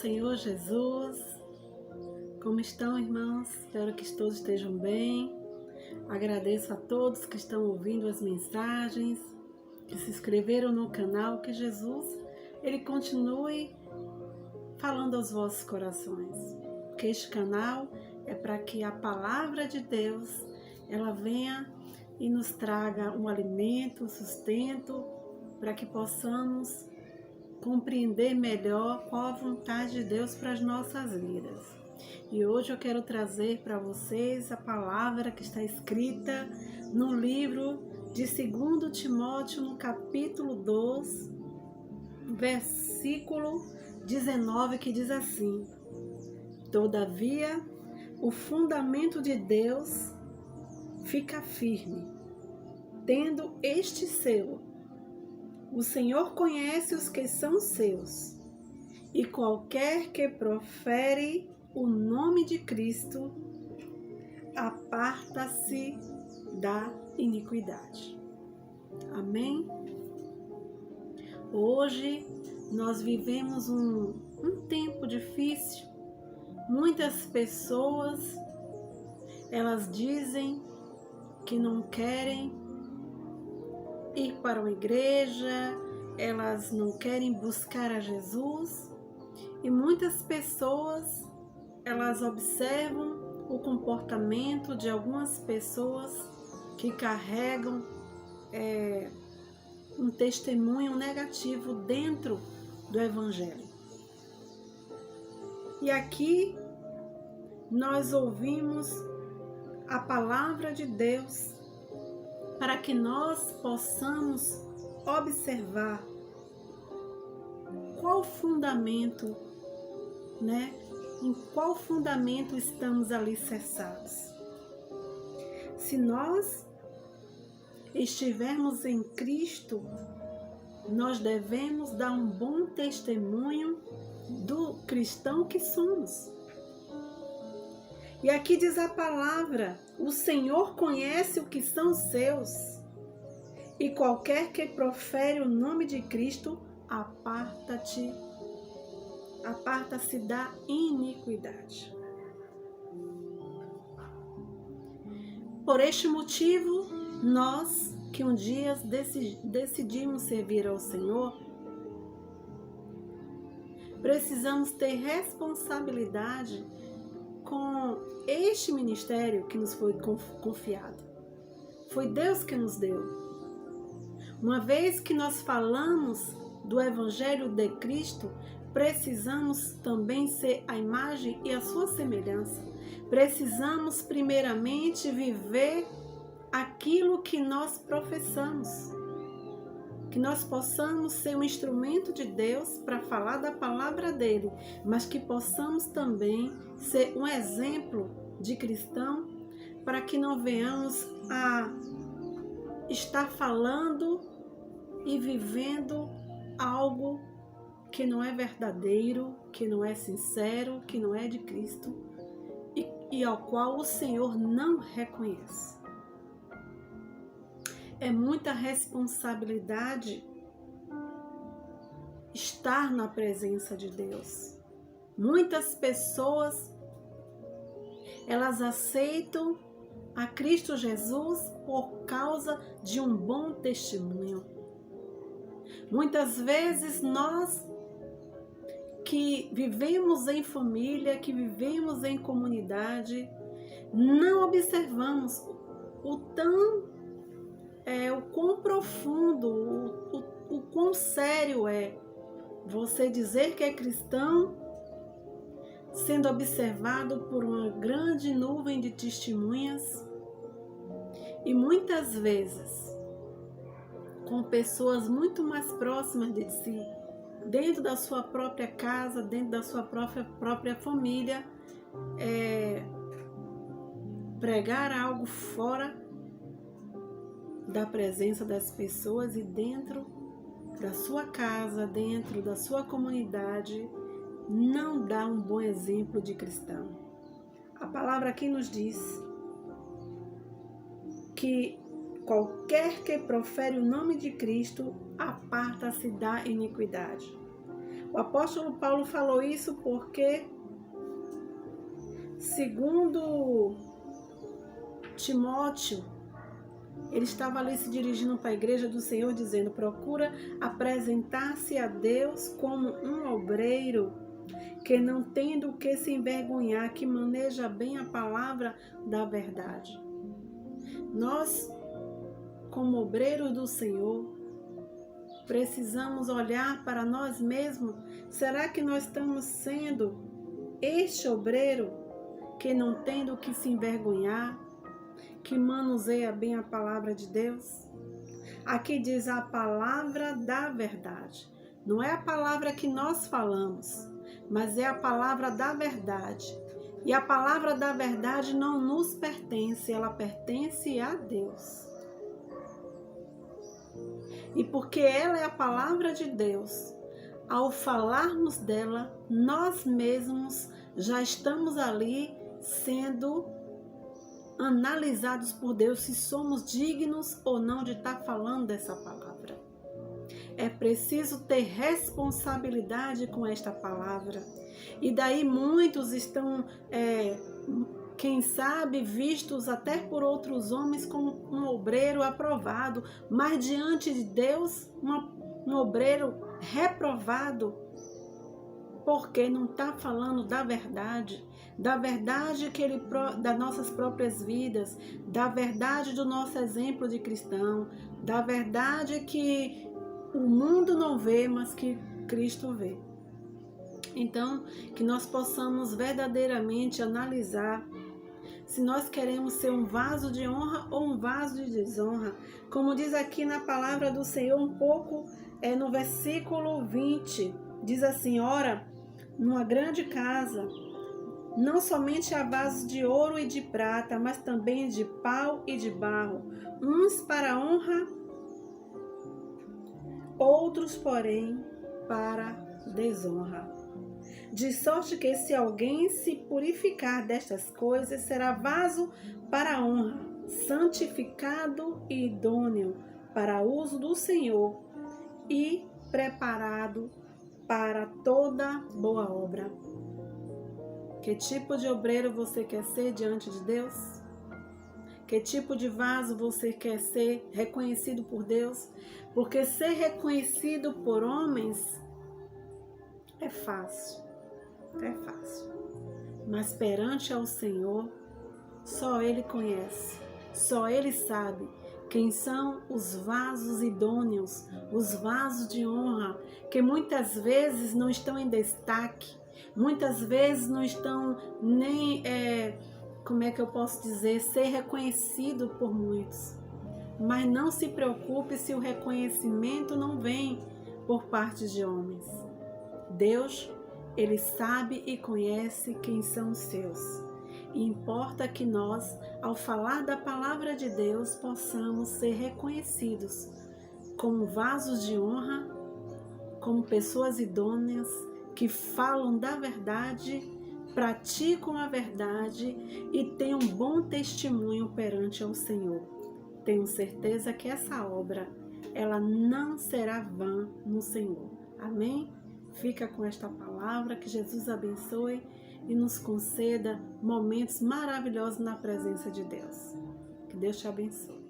Senhor Jesus. Como estão, irmãos? Espero que todos estejam bem. Agradeço a todos que estão ouvindo as mensagens, que se inscreveram no canal, que Jesus, Ele continue falando aos vossos corações. Porque este canal é para que a palavra de Deus, ela venha e nos traga um alimento, um sustento, para que possamos compreender melhor qual a vontade de Deus para as nossas vidas. E hoje eu quero trazer para vocês a palavra que está escrita no livro de 2 Timóteo, no capítulo 2, versículo 19, que diz assim: Todavia, o fundamento de Deus fica firme, tendo este selo: o Senhor conhece os que são seus, e qualquer que profere o nome de Cristo, aparta-se da iniquidade. Amém? Hoje nós vivemos um tempo difícil. Muitas pessoas, elas dizem que não querem ir para uma igreja, elas não querem buscar a Jesus, e muitas pessoas, elas observam o comportamento de algumas pessoas que carregam um testemunho negativo dentro do Evangelho. E aqui nós ouvimos a palavra de Deus para que nós possamos observar qual fundamento, em qual fundamento estamos alicerçados. Se nós estivermos em Cristo, nós devemos dar um bom testemunho do cristão que somos. E aqui diz a palavra: o Senhor conhece o que são seus, e qualquer que profere o nome de Cristo, aparta-se da iniquidade. Por este motivo, nós que um dia decidimos servir ao Senhor, precisamos ter responsabilidade com este ministério que nos foi confiado. Foi Deus que nos deu. Uma vez que nós falamos do Evangelho de Cristo, precisamos também ser a imagem e a sua semelhança. Precisamos primeiramente viver aquilo que nós professamos. Que nós possamos ser um instrumento de Deus para falar da palavra dele, mas que possamos também ser um exemplo de cristão, para que não venhamos a estar falando e vivendo algo que não é verdadeiro, que não é sincero, que não é de Cristo e ao qual o Senhor não reconhece. É muita responsabilidade estar na presença de Deus. Muitas pessoas, elas aceitam a Cristo Jesus por causa de um bom testemunho. Muitas vezes nós que vivemos em família, que vivemos em comunidade, não observamos o quão profundo, o quão sério é você dizer que é cristão, sendo observado por uma grande nuvem de testemunhas, e muitas vezes com pessoas muito mais próximas de si, dentro da sua própria casa, dentro da sua própria família, pregar algo fora da presença das pessoas e dentro da sua casa, dentro da sua comunidade, não dá um bom exemplo de cristão. A palavra aqui nos diz que qualquer que profere o nome de Cristo, aparta-se da iniquidade. O apóstolo Paulo falou isso porque, segundo Timóteo, ele estava ali se dirigindo para a igreja do Senhor, dizendo: procura apresentar-se a Deus como um obreiro que não tem do que se envergonhar, que maneja bem a palavra da verdade. Nós, como obreiros do Senhor, precisamos olhar para nós mesmos. Será que nós estamos sendo este obreiro que não tem do que se envergonhar, que manuseia bem a palavra de Deus? Aqui diz a palavra da verdade. Não é a palavra que nós falamos, mas é a palavra da verdade. E a palavra da verdade não nos pertence, ela pertence a Deus. E porque ela é a palavra de Deus, ao falarmos dela, nós mesmos já estamos ali sendo analisados por Deus se somos dignos ou não de estar falando dessa palavra. É preciso ter responsabilidade com esta palavra. E daí muitos estão, quem sabe, vistos até por outros homens como um obreiro aprovado, mas diante de Deus, um obreiro reprovado, porque não está falando da verdade que das nossas próprias vidas, da verdade do nosso exemplo de cristão, da verdade que o mundo não vê, mas que Cristo vê. Então, que nós possamos verdadeiramente analisar se nós queremos ser um vaso de honra ou um vaso de desonra. Como diz aqui na palavra do Senhor, um pouco no versículo 20, diz assim: ora, numa grande casa, não somente há vasos de ouro e de prata, mas também de pau e de barro, uns para honra, outros, porém, para desonra. De sorte que, se alguém se purificar destas coisas, será vaso para honra, santificado e idôneo para uso do Senhor e preparado para toda boa obra. Que tipo de obreiro você quer ser diante de Deus? Que tipo de vaso você quer ser reconhecido por Deus? Porque ser reconhecido por homens é fácil. É fácil. Mas perante ao Senhor, só Ele conhece, só Ele sabe quem são os vasos idôneos, os vasos de honra, que muitas vezes não estão em destaque, muitas vezes não estão nem, como é que eu posso dizer, ser reconhecido por muitos. Mas não se preocupe se o reconhecimento não vem por parte de homens. Deus, Ele sabe e conhece quem são os seus. E importa que nós, ao falar da palavra de Deus, possamos ser reconhecidos como vasos de honra, como pessoas idôneas que falam da verdade, praticam a verdade e têm um bom testemunho perante ao Senhor. Tenho certeza que essa obra, ela não será vã no Senhor. Amém? Fica com esta palavra, que Jesus abençoe e nos conceda momentos maravilhosos na presença de Deus. Que Deus te abençoe.